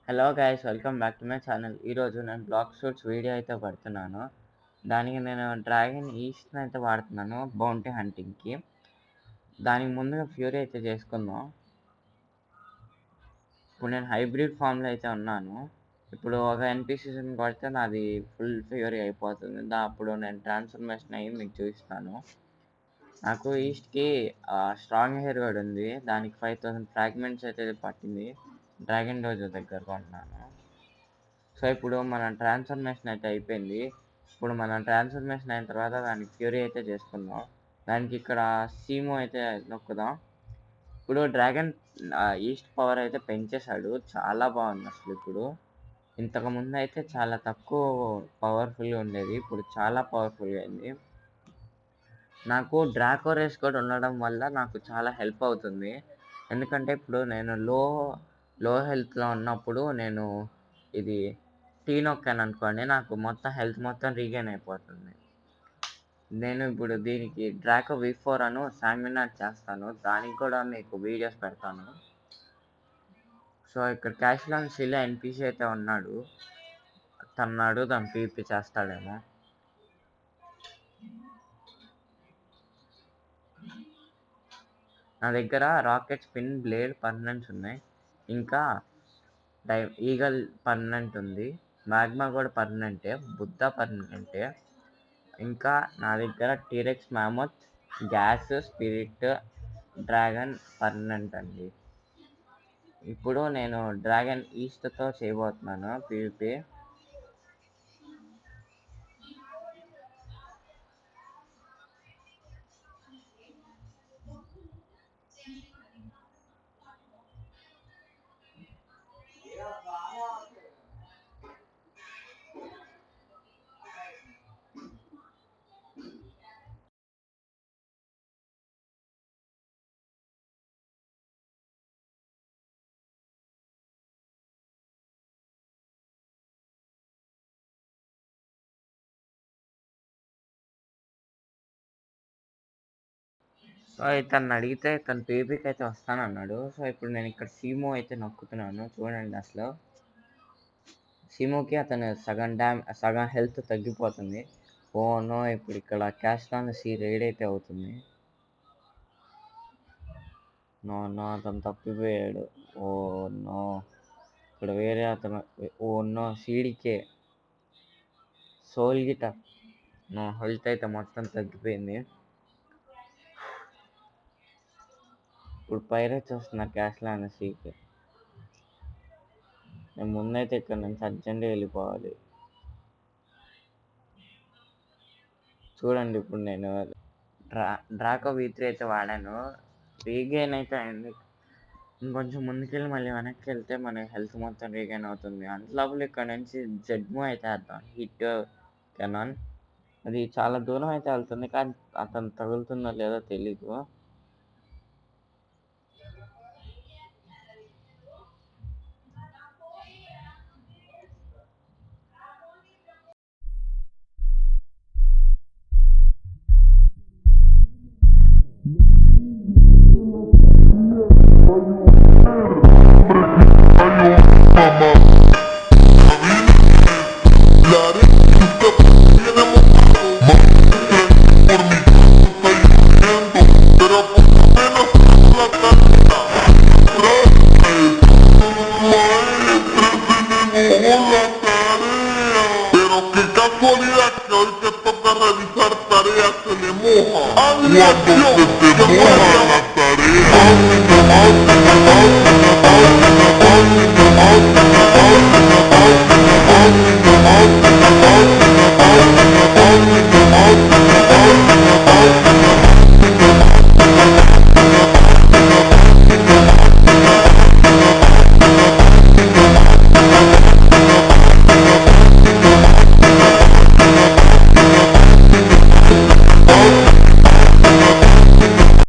Hello guys, welcome back to my channel. ఈరోజు నేను black shoots video అయితే పడుతున్నాను. దానికి నేను డ్రాగన్ ఈస్ట్ని అయితే వాడుతున్నాను బౌంటీ హంటింగ్కి. దానికి ముందుగా ఫ్యూరీ అయితే చేసుకుందాం. ఇప్పుడు నేను హైబ్రిడ్ ఫామ్లో అయితే ఉన్నాను. ఇప్పుడు ఒక ఎన్పిసిని కొడితే నాది ఫుల్ ఫ్యూరీ అయిపోతుంది. అప్పుడు నేను ట్రాన్స్ఫర్మేషన్ అయ్యి మీకు చూపిస్తాను. నాకు ఈస్ట్కి స్ట్రాంగ్ హెయిర్ కూడా ఉంది. దానికి 5000 ఫ్రాగ్మెంట్స్ అయితే పట్టింది. డ్రాగన్ డోజో దగ్గర కొన్నాను. సో ఇప్పుడు మన ట్రాన్స్ఫర్మేషన్ అయితే అయిపోయింది. ఇప్పుడు మనం ట్రాన్స్ఫర్మేషన్ అయిన తర్వాత దానికి ఫ్యూరీ అయితే చేసుకుందాం. దానికి ఇక్కడ సీమో అయితే నొక్కుదాం. ఇప్పుడు డ్రాగన్ ఈస్ట్ పవర్ అయితే పెంచేశాడు. చాలా బాగుంది అసలు. ఇప్పుడు ఇంతకుముందు అయితే చాలా తక్కువ పవర్ఫుల్గా ఉండేది. ఇప్పుడు చాలా పవర్ఫుల్గా అయింది. నాకు డ్రాకో రేస్ కూడా ఉండడం వల్ల నాకు చాలా హెల్ప్ అవుతుంది. ఎందుకంటే ఇప్పుడు నేను లో హెల్త్లో ఉన్నప్పుడు నేను ఇది టీ నొక్కాను అనుకోండి, నాకు మొత్తం హెల్త్ మొత్తం రీగైన్ అయిపోతుంది. నేను ఇప్పుడు దీనికి డ్రాకో V4 అను శాంగ్వినాట్ చేస్తాను. దానికి కూడా మీకు వీడియోస్ పెడతాను. సో ఇక్కడ క్యాష్లాన్ సిలా ఎన్పిసి అయితే ఉన్నాడు. తన్నాడు దాన్ని పీపీ చేస్తాడేమో. నా దగ్గర రాకెట్ స్పిన్ బ్లేడ్ పర్మనెంట్స్ ఉన్నాయి. ఇంకా ఈగల్ పర్మనెంట్ ఉంది. మ్యాగ్మా కూడా పర్మనెంటే. బుద్ధ పర్మనెంటే. ఇంకా నా దగ్గర T Rex mammoth gas spirit dragon permanent అండి. ఇప్పుడు నేను డ్రాగన్ ఈస్ట్తో చేయబోతున్నాను పీవీపీ. సో తను అడిగితే తను పీవీపీకి అయితే వస్తానన్నాడు. సో ఇప్పుడు నేను ఇక్కడ సీమో అయితే నొక్కుతున్నాను. చూడండి అసలు సీమోకి అతను సగం హెల్త్ తగ్గిపోతుంది. ఓ నో, ఇప్పుడు ఇక్కడ క్యాష్లాన్ సి రైడ్ అయితే అవుతుంది. నో అతను తప్పిపోయాడు. ఓ నో, ఇక్కడ వేరే అతను. ఓ నో, సీడీకే సోల్ గిట. నో, హెల్త్ అయితే మొత్తం తగ్గిపోయింది. ఇప్పుడు పైరేట్స్ వస్తున్నారు క్యాష్లాన్ సీకి. నేను ముందైతే ఇక్కడ నుంచి అర్జెంట్గా వెళ్ళిపోవాలి. చూడండి ఇప్పుడు నేను డ్రాకో V3 అయితే వాడాను. రీగైన్ అయితే అయింది. ఇంకొంచెం ముందుకెళ్ళి మళ్ళీ వెనక్కి వెళ్తే మన హెల్త్ మొత్తం రీగైన్ అవుతుంది. అంతలోపల ఇక్కడ నుంచి జెడ్మో అయితే వేద్దాం. హిట్ కెనాన్ అది చాలా దూరం అయితే వెళ్తుంది, కానీ అతను తగులుతుందో లేదో తెలీదు. Pero qué casualidad que hoy te toca revisar tareas se le moja. Cuando se te moja la tarea,